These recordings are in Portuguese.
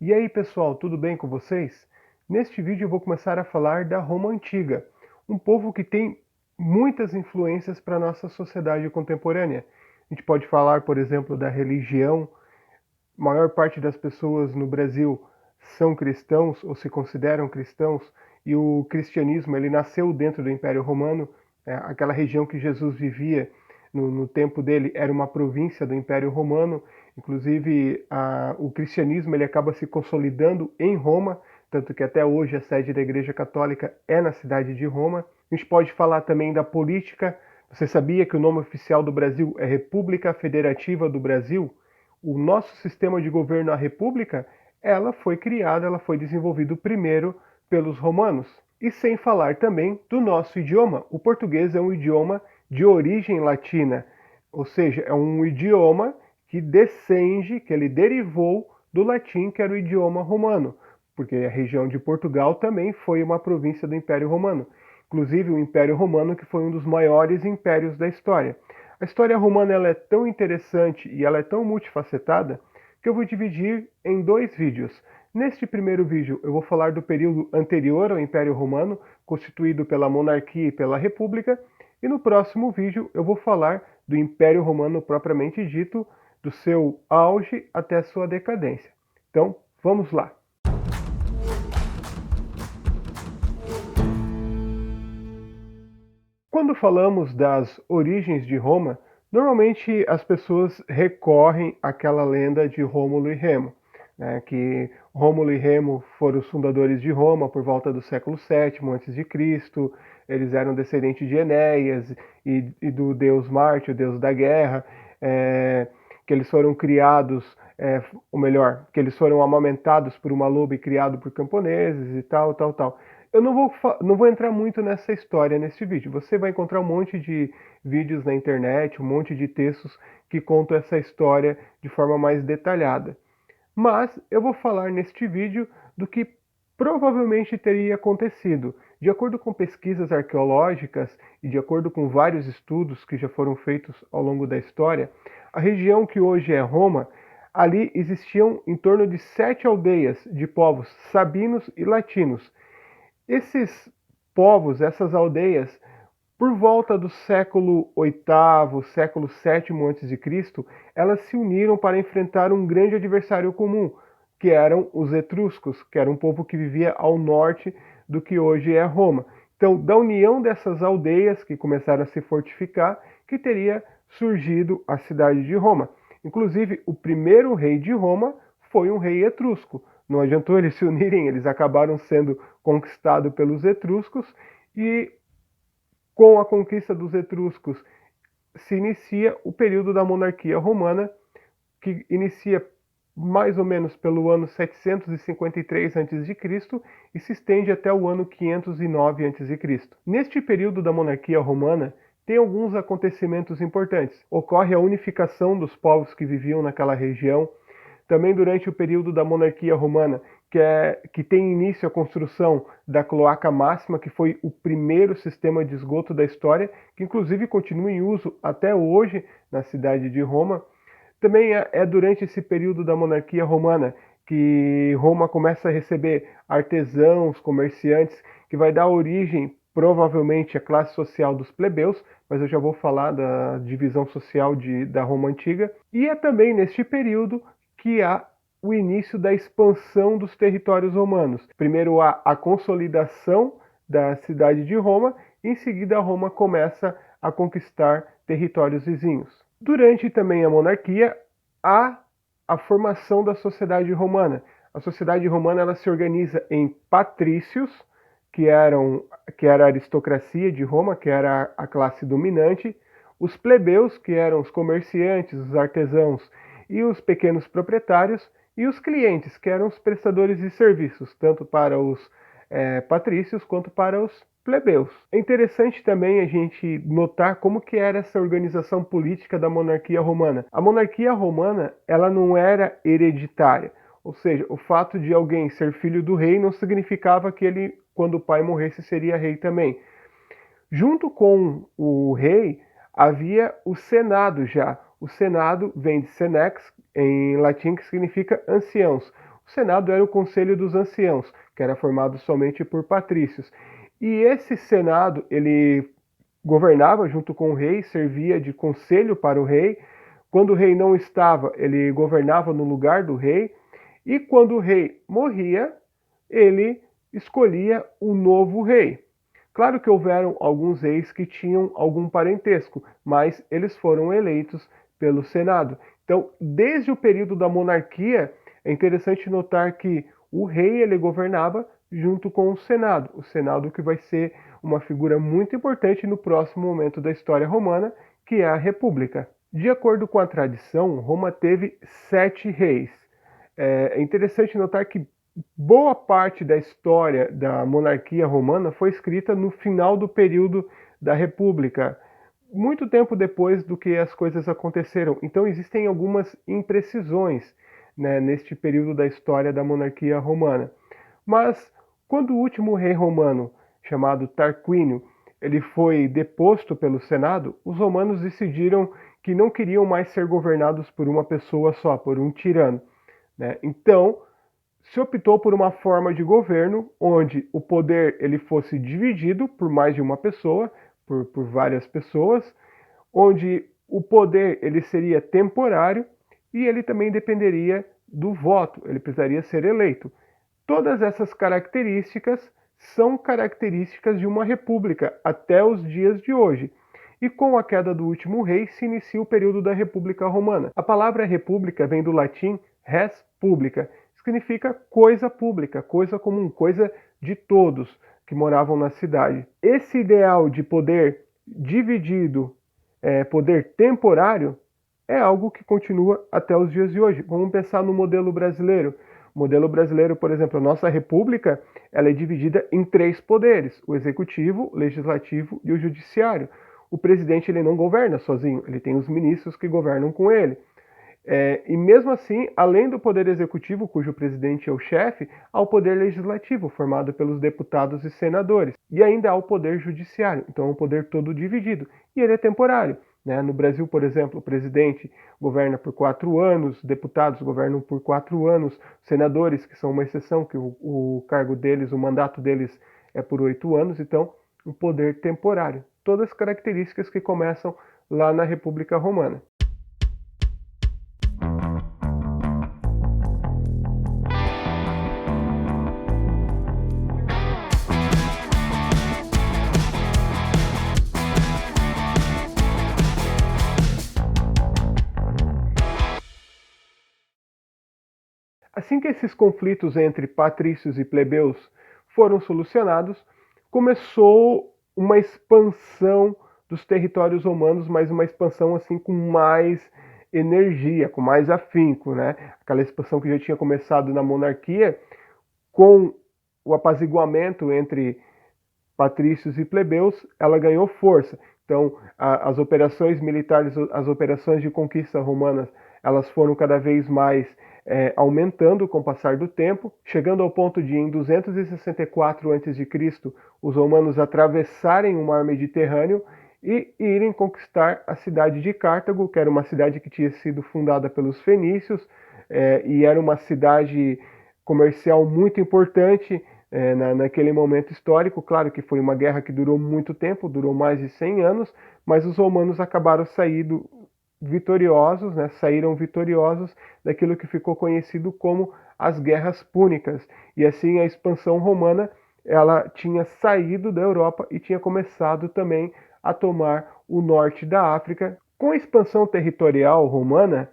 E aí pessoal, tudo bem com vocês? Neste vídeo eu vou começar a falar da Roma Antiga, um povo que tem muitas influências para a nossa sociedade contemporânea. A gente pode falar, por exemplo, da religião. A maior parte das pessoas no Brasil são cristãos ou se consideram cristãos, e o cristianismo ele nasceu dentro do Império Romano. Aquela região que Jesus vivia no tempo dele era uma província do Império Romano. Inclusive, o cristianismo ele acaba se consolidando em Roma, tanto que até hoje a sede da Igreja Católica é na cidade de Roma. A gente pode falar também da política. Você sabia que o nome oficial do Brasil é República Federativa do Brasil? O nosso sistema de governo, a República, ela foi criada, ela foi desenvolvida primeiro pelos romanos. E sem falar também do nosso idioma. O português é um idioma de origem latina, ou seja, é um idioma que descende, que ele derivou do latim, que era o idioma romano, porque a região de Portugal também foi uma província do Império Romano. Inclusive o Império Romano, que foi um dos maiores impérios da história. A história romana ela é tão interessante e ela é tão multifacetada que eu vou dividir em dois vídeos. Neste primeiro vídeo eu vou falar do período anterior ao Império Romano, constituído pela monarquia e pela república, e no próximo vídeo eu vou falar do Império Romano propriamente dito, do seu auge até a sua decadência. Então, vamos lá. Quando falamos das origens de Roma, normalmente as pessoas recorrem àquela lenda de Rômulo e Remo, né, que Rômulo e Remo foram os fundadores de Roma por volta do século VII a.C., eles eram descendentes de Enéas e do deus Marte, o deus da guerra, que eles foram criados, ou melhor, que eles foram amamentados por uma loba e criados por camponeses e tal. Eu não vou entrar muito nessa história nesse vídeo. Você vai encontrar um monte de vídeos na internet, um monte de textos que contam essa história de forma mais detalhada. Mas eu vou falar neste vídeo do que provavelmente teria acontecido. De acordo com pesquisas arqueológicas e de acordo com vários estudos que já foram feitos ao longo da história, a região que hoje é Roma, ali existiam em torno de 7 aldeias de povos sabinos e latinos. Esses povos, essas aldeias, por volta do século VIII, século VII a.C., elas se uniram para enfrentar um grande adversário comum, que eram os etruscos, que era um povo que vivia ao norte do que hoje é Roma. Então, da união dessas aldeias que começaram a se fortificar, que teria surgido a cidade de Roma. Inclusive, o primeiro rei de Roma foi um rei etrusco. Não adiantou eles se unirem, eles acabaram sendo conquistados pelos etruscos e com a conquista dos etruscos se inicia o período da monarquia romana, que inicia mais ou menos pelo ano 753 a.C. e se estende até o ano 509 a.C. Neste período da monarquia romana, tem alguns acontecimentos importantes. Ocorre a unificação dos povos que viviam naquela região. Também durante o período da monarquia romana, que tem início a construção da cloaca máxima, que foi o primeiro sistema de esgoto da história, que inclusive continua em uso até hoje na cidade de Roma. Também é durante esse período da monarquia romana que Roma começa a receber artesãos, comerciantes, que vai dar origem provavelmente à classe social dos plebeus, mas eu já vou falar da divisão social da Roma Antiga. E é também neste período que há o início da expansão dos territórios romanos. Primeiro há a consolidação da cidade de Roma, e em seguida Roma começa a conquistar territórios vizinhos. Durante também a monarquia, há a formação da sociedade romana. A sociedade romana ela se organiza em patrícios, que era a aristocracia de Roma, que era a classe dominante, os plebeus, que eram os comerciantes, os artesãos e os pequenos proprietários, e os clientes, que eram os prestadores de serviços, tanto para os patrícios quanto para os plebeus. É interessante também a gente notar como que era essa organização política da monarquia romana. A monarquia romana ela não era hereditária, Ou seja, o fato de alguém ser filho do rei não significava que ele, quando o pai morresse, seria rei também. Junto com o rei, havia o Senado já. O Senado vem de senex, em latim, que significa anciãos. O Senado era o Conselho dos Anciãos, que era formado somente por patrícios. E esse Senado, ele governava junto com o rei, servia de conselho para o rei. Quando o rei não estava, ele governava no lugar do rei. E quando o rei morria, ele escolhia o novo rei. Claro que houveram alguns reis que tinham algum parentesco, mas eles foram eleitos pelo Senado. Então, desde o período da monarquia, é interessante notar que o rei ele governava junto com o Senado que vai ser uma figura muito importante no próximo momento da história romana, que é a República. De acordo com a tradição, Roma teve 7 reis. É interessante notar que boa parte da história da monarquia romana foi escrita no final do período da República, muito tempo depois do que as coisas aconteceram. Então existem algumas imprecisões, né, neste período da história da monarquia romana. Mas quando o último rei romano, chamado Tarquínio, ele foi deposto pelo Senado, os romanos decidiram que não queriam mais ser governados por uma pessoa só, por um tirano, né? Então, se optou por uma forma de governo onde o poder ele fosse dividido por mais de uma pessoa, por várias pessoas, onde o poder ele seria temporário e ele também dependeria do voto, ele precisaria ser eleito. Todas essas características são características de uma república até os dias de hoje. E com a queda do último rei se inicia o período da República Romana. A palavra república vem do latim res publica, significa coisa pública, coisa comum, coisa de todos que moravam na cidade. Esse ideal de poder dividido, poder temporário, é algo que continua até os dias de hoje. Vamos pensar no modelo brasileiro. O modelo brasileiro, por exemplo, a nossa república, ela é dividida em 3 poderes: o executivo, o legislativo e o judiciário. O presidente ele não governa sozinho, ele tem os ministros que governam com ele. E mesmo assim, além do poder executivo, cujo presidente é o chefe, há o poder legislativo, formado pelos deputados e senadores. E ainda há o poder judiciário, então é um poder todo dividido. E ele é temporário, né? No Brasil, por exemplo, o presidente governa por 4 anos, deputados governam por 4 anos, senadores, que são uma exceção, que o cargo deles, o mandato deles é por 8 anos, então um poder temporário. Todas as características que começam lá na República Romana. Assim que esses conflitos entre patrícios e plebeus foram solucionados, começou uma expansão dos territórios romanos, mas uma expansão assim com mais energia, com mais afinco, né? Aquela expansão que já tinha começado na monarquia, com o apaziguamento entre patrícios e plebeus, ela ganhou força. Então, as operações militares, as operações de conquista romanas, elas foram cada vez mais aumentando com o passar do tempo, chegando ao ponto de, em 264 a.C., os romanos atravessarem o mar Mediterrâneo e irem conquistar a cidade de Cartago, que era uma cidade que tinha sido fundada pelos fenícios, e era uma cidade comercial muito importante, naquele momento histórico. Claro que foi uma guerra que durou muito tempo, durou mais de 100 anos, mas os romanos acabaram saindo vitoriosos, né, saíram vitoriosos daquilo que ficou conhecido como as Guerras Púnicas. E assim a expansão romana ela tinha saído da Europa e tinha começado também a tomar o norte da África. Com a expansão territorial romana,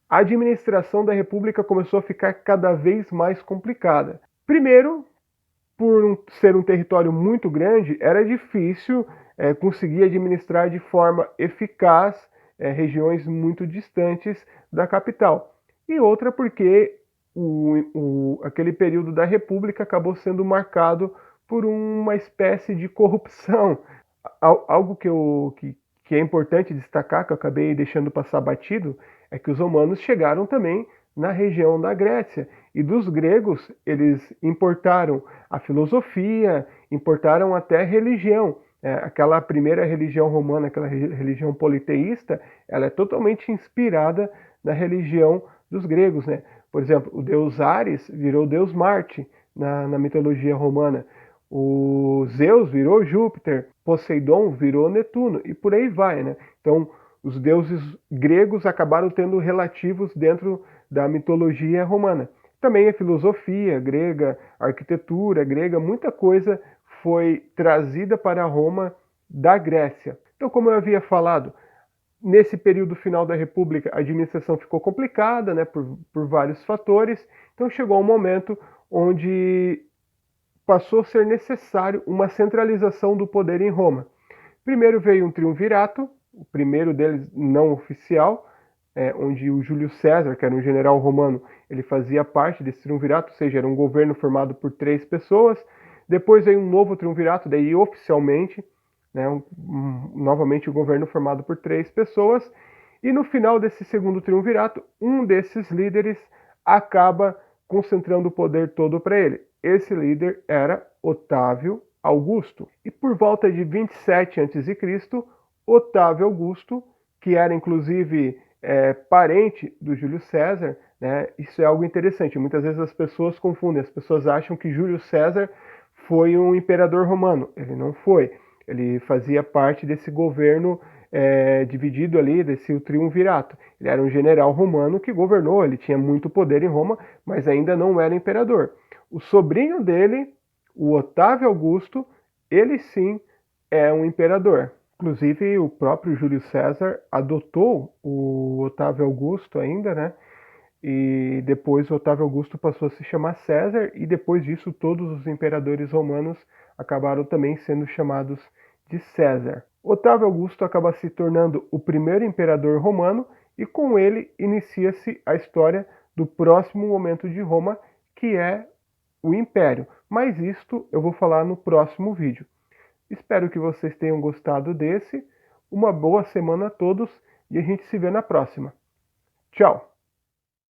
a administração da República começou a ficar cada vez mais complicada. Primeiro, por ser um território muito grande, era difícil conseguir administrar de forma eficaz regiões muito distantes da capital. E outra porque aquele período da República acabou sendo marcado por uma espécie de corrupção. Algo que é importante destacar, que eu acabei deixando passar batido, é que os romanos chegaram também na região da Grécia. E dos gregos, eles importaram a filosofia, importaram até a religião. Aquela primeira religião romana, aquela religião politeísta, ela é totalmente inspirada na religião dos gregos, né? Por exemplo, o deus Ares virou deus Marte na mitologia romana. O Zeus virou Júpiter, Poseidon virou Netuno, e por aí vai, né? Então, os deuses gregos acabaram tendo relativos dentro da mitologia romana. Também a filosofia grega, a arquitetura grega, muita coisa foi trazida para Roma da Grécia. Então, como eu havia falado, nesse período final da República, a administração ficou complicada, né, por vários fatores. Então, chegou um momento onde passou a ser necessário uma centralização do poder em Roma. Primeiro veio um triunvirato, o primeiro deles não oficial, onde o Júlio César, que era um general romano, ele fazia parte desse triunvirato, ou seja, era um governo formado por 3 pessoas. Depois veio um novo triunvirato, daí oficialmente, né, novamente o governo formado por 3 pessoas. E no final desse segundo triunvirato, um desses líderes acaba concentrando o poder todo para ele. Esse líder era Otávio Augusto. E por volta de 27 a.C., Otávio Augusto, que era inclusive parente do Júlio César, né? Isso é algo interessante. Muitas vezes as pessoas confundem, as pessoas acham que Júlio César foi um imperador romano. Ele não foi. Ele fazia parte desse governo dividido ali, desse triunvirato. Ele era um general romano que governou, ele tinha muito poder em Roma, mas ainda não era imperador. O sobrinho dele, o Otávio Augusto, ele sim é um imperador. Inclusive, o próprio Júlio César adotou o Otávio Augusto ainda, né? E depois o Otávio Augusto passou a se chamar César, e depois disso todos os imperadores romanos acabaram também sendo chamados de César. Otávio Augusto acaba se tornando o primeiro imperador romano, e com ele inicia-se a história do próximo momento de Roma, que é o Império. Mas isto eu vou falar no próximo vídeo. Espero que vocês tenham gostado desse. Uma boa semana a todos e a gente se vê na próxima. Tchau!